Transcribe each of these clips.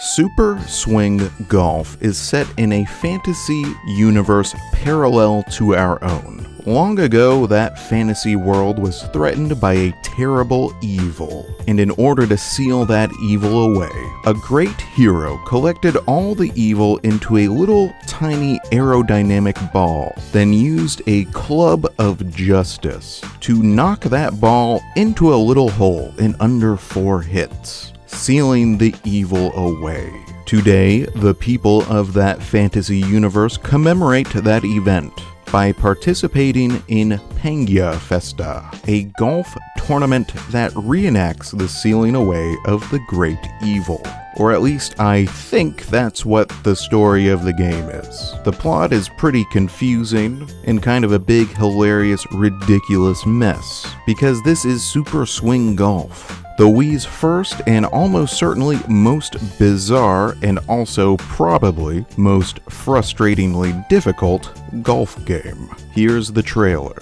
Super Swing Golf is set in a fantasy universe parallel to our own. Long ago, that fantasy world was threatened by a terrible evil, and in order to seal that evil away, a great hero collected all the evil into a little tiny aerodynamic ball, then used a club of justice to knock that ball into a little hole in under 4 hits, sealing the evil away. Today, the people of that fantasy universe commemorate that event by participating in Pangia Festa, a golf tournament that reenacts the sealing away of the great evil. Or at least I think that's what the story of the game is. The plot is pretty confusing and kind of a big, hilarious, ridiculous mess, because this is Super Swing Golf, the Wii's first and almost certainly most bizarre and also probably most frustratingly difficult golf game. Here's the trailer.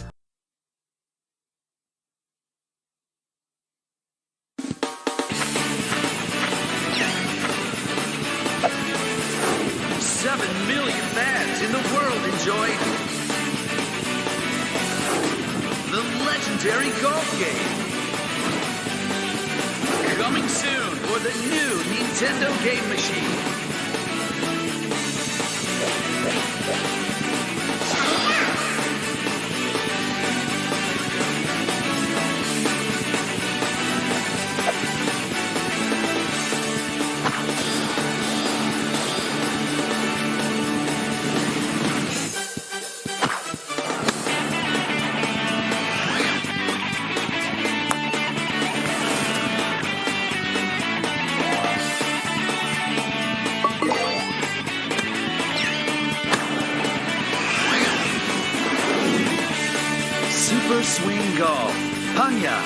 In the world enjoy the legendary golf game. Coming soon for the new Nintendo game machine. Super Swing Golf, Pangia.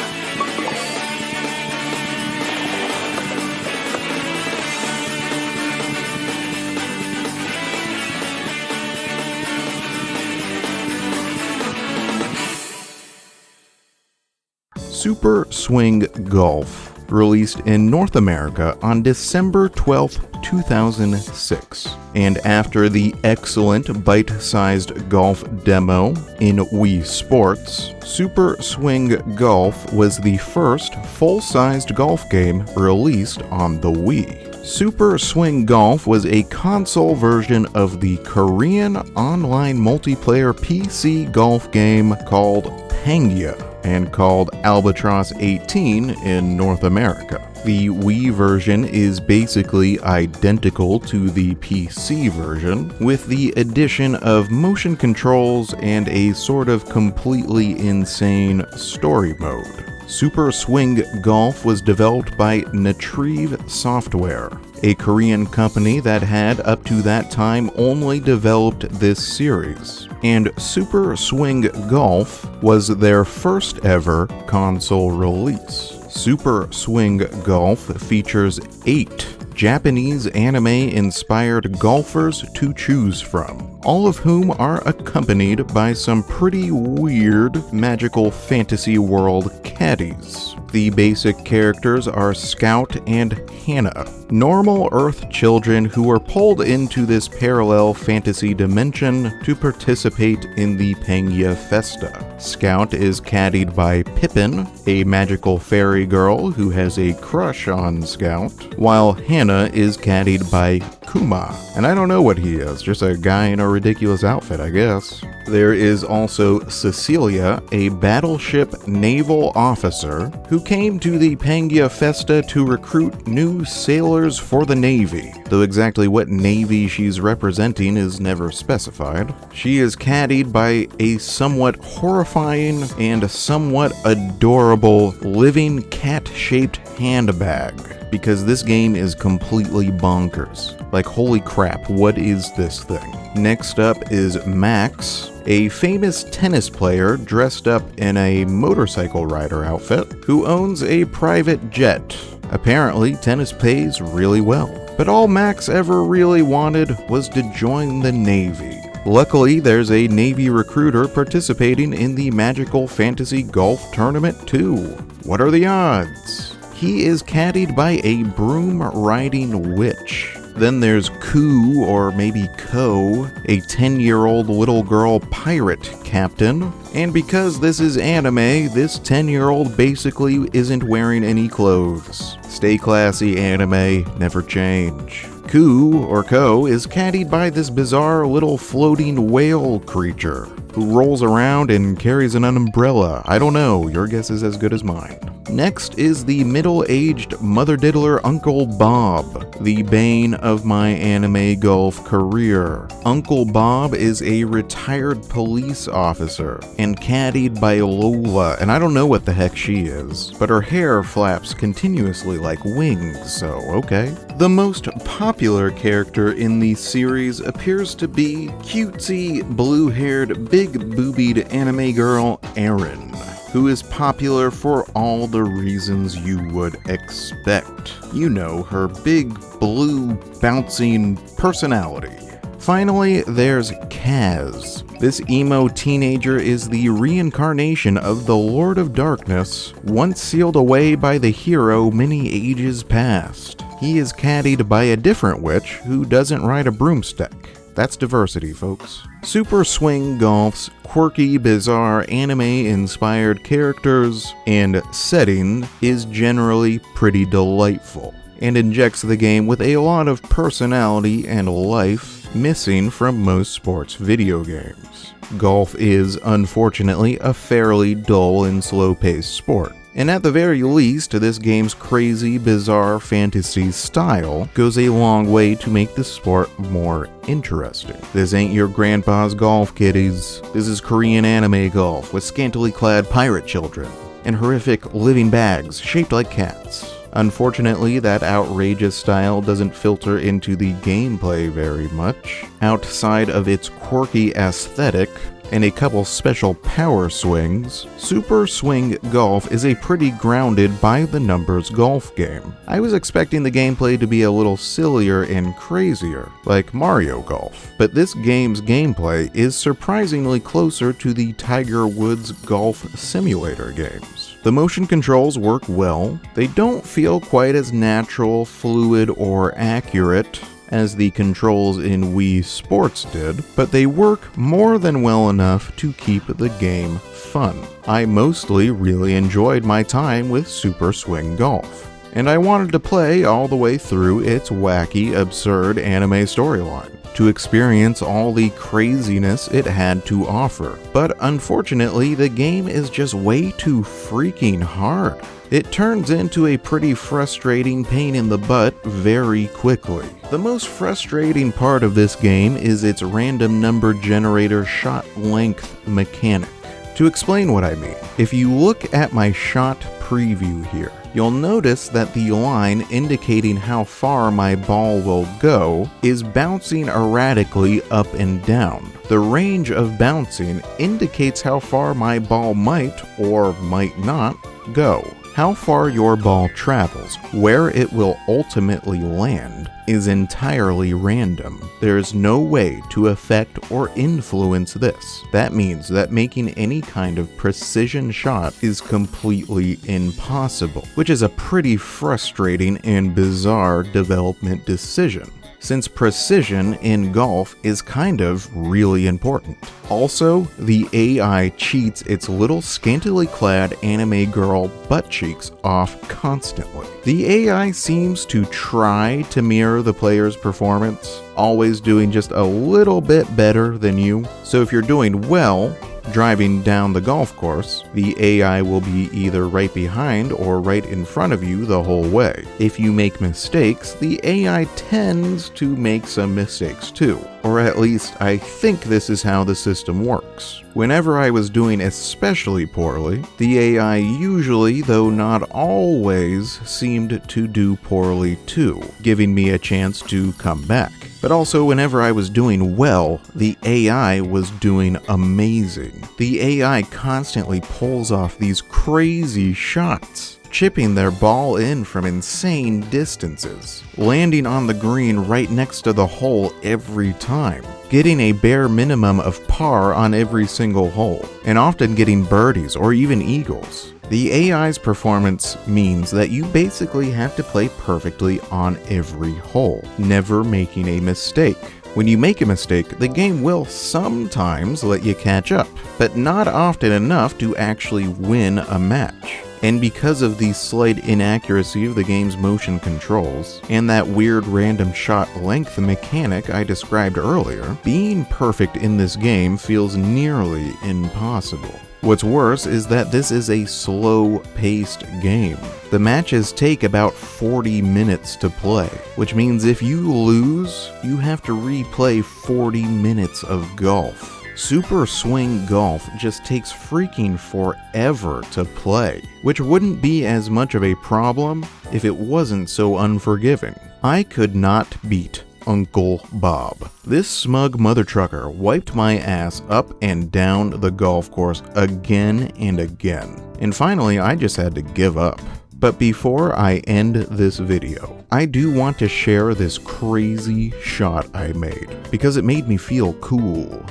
Super Swing Golf released in North America on December 12, 2006. And after the excellent bite-sized golf demo in Wii Sports, Super Swing Golf was the first full-sized golf game released on the Wii. Super Swing Golf was a console version of the Korean online multiplayer PC golf game called Pangia, and called Albatross 18 in North America. The Wii version is basically identical to the PC version, with the addition of motion controls and a sort of completely insane story mode. Super Swing Golf was developed by Natrive Software, a Korean company that had up to that time only developed this series. And Super Swing Golf was their first ever console release. Super Swing Golf features 8 Japanese anime-inspired golfers to choose from, all of whom are accompanied by some pretty weird magical fantasy world caddies. The basic characters are Scout and Hannah, normal Earth children who are pulled into this parallel fantasy dimension to participate in the Pangia Festa. Scout is caddied by Pippin, a magical fairy girl who has a crush on Scout, while Hannah is caddied by Kuma. And I don't know what he is, just a guy in a ridiculous outfit, I guess. There is also Cecilia, a battleship naval officer who came to the Pangia Festa to recruit new sailors for the Navy, though exactly what Navy she's representing is never specified. She is caddied by a somewhat horrifying and somewhat adorable living cat-shaped handbag, because this game is completely bonkers. Like, holy crap, what is this thing? Next up is Max, a famous tennis player dressed up in a motorcycle rider outfit who owns a private jet. Apparently, tennis pays really well. But all Max ever really wanted was to join the Navy. Luckily, there's a Navy recruiter participating in the Magical Fantasy Golf Tournament too. What are the odds? He is caddied by a broom-riding witch. Then there's Ku, or maybe Ko, a 10-year-old little girl pirate captain. And because this is anime, this 10-year-old basically isn't wearing any clothes. Stay classy, anime, never change. Ku, or Ko, is caddied by this bizarre little floating whale creature who rolls around and carries an umbrella. I don't know, your guess is as good as mine. Next is the middle-aged mother diddler Uncle Bob, the bane of my anime golf career. Uncle Bob is a retired police officer and caddied by Lola, and I don't know what the heck she is, but her hair flaps continuously like wings, so okay. The most popular character in the series appears to be cutesy, blue-haired, big-boobied anime girl Erin, who is popular for all the reasons you would expect. You know, her big, blue, bouncing personality. Finally, there's Kaz. This emo teenager is the reincarnation of the Lord of Darkness, once sealed away by the hero many ages past. He is caddied by a different witch who doesn't ride a broomstick. That's diversity, folks. Super Swing Golf's quirky, bizarre, anime-inspired characters and setting is generally pretty delightful, and injects the game with a lot of personality and life missing from most sports video games. Golf is, unfortunately, a fairly dull and slow-paced sport. And at the very least, this game's crazy, bizarre fantasy style goes a long way to make the sport more interesting. This ain't your grandpa's golf, kiddies. This is Korean anime golf with scantily clad pirate children and horrific living bags shaped like cats. Unfortunately, that outrageous style doesn't filter into the gameplay very much. Outside of its quirky aesthetic and a couple special power swings, Super Swing Golf is a pretty grounded by-the-numbers golf game. I was expecting the gameplay to be a little sillier and crazier, like Mario Golf, but this game's gameplay is surprisingly closer to the Tiger Woods Golf Simulator games. The motion controls work well. They don't feel quite as natural, fluid, or accurate as the controls in Wii Sports did, but they work more than well enough to keep the game fun. I mostly really enjoyed my time with Super Swing Golf, and I wanted to play all the way through its wacky, absurd anime storyline to experience all the craziness it had to offer. But unfortunately, the game is just way too freaking hard. It turns into a pretty frustrating pain in the butt very quickly. The most frustrating part of this game is its random number generator shot length mechanic. To explain what I mean, if you look at my shot preview here, you'll notice that the line indicating how far my ball will go is bouncing erratically up and down. The range of bouncing indicates how far my ball might or might not go. How far your ball travels, where it will ultimately land, is entirely random. There is no way to affect or influence this. That means that making any kind of precision shot is completely impossible, which is a pretty frustrating and bizarre development decision, since precision in golf is kind of really important. Also, the AI cheats its little scantily clad anime girl butt cheeks off constantly. The AI seems to try to mirror the player's performance, always doing just a little bit better than you. So if you're doing well, driving down the golf course, the AI will be either right behind or right in front of you the whole way. If you make mistakes, the AI tends to make some mistakes too. Or at least, I think this is how the system works. Whenever I was doing especially poorly, the AI usually, though not always, seemed to do poorly too, giving me a chance to come back. But also, whenever I was doing well, the AI was doing amazing. The AI constantly pulls off these crazy shots, chipping their ball in from insane distances, landing on the green right next to the hole every time, getting a bare minimum of par on every single hole, and often getting birdies or even eagles. The AI's performance means that you basically have to play perfectly on every hole, never making a mistake. When you make a mistake, the game will sometimes let you catch up, but not often enough to actually win a match. And because of the slight inaccuracy of the game's motion controls, and that weird random shot length mechanic I described earlier, being perfect in this game feels nearly impossible. What's worse is that this is a slow-paced game. The matches take about 40 minutes to play, which means if you lose, you have to replay 40 minutes of golf. Super Swing Golf just takes freaking forever to play, which wouldn't be as much of a problem if it wasn't so unforgiving. I could not beat Uncle Bob. This smug mother trucker wiped my ass up and down the golf course again and again. And finally, I just had to give up. But before I end this video, I do want to share this crazy shot I made, because it made me feel cool.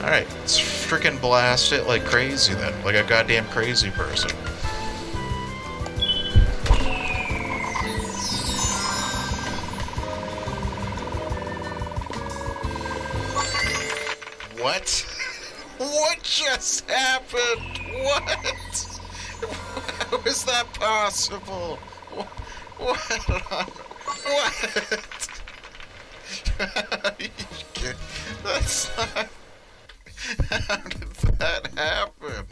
Alright, let's freaking blast it like crazy then, like a goddamn crazy person. What? What just happened? What? How is that possible? What on... What? That's not... How did that happen?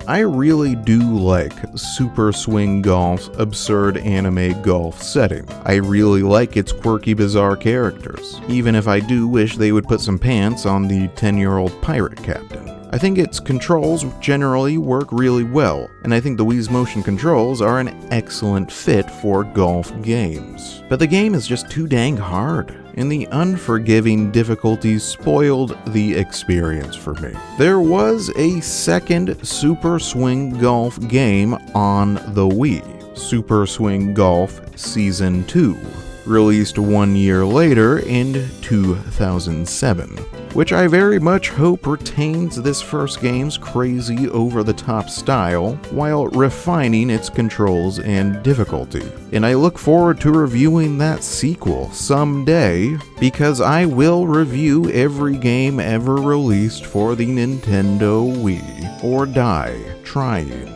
I really do like Super Swing Golf's absurd anime golf setting. I really like its quirky, bizarre characters, even if I do wish they would put some pants on the 10-year-old pirate captain. I think its controls generally work really well, and I think the Wii's motion controls are an excellent fit for golf games. But the game is just too dang hard, and the unforgiving difficulties spoiled the experience for me. There was a second Super Swing Golf game on the Wii, Super Swing Golf Season 2, released 1 year later in 2007, which I very much hope retains this first game's crazy over-the-top style while refining its controls and difficulty. And I look forward to reviewing that sequel someday, because I will review every game ever released for the Nintendo Wii, or die trying.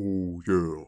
Oh yeah.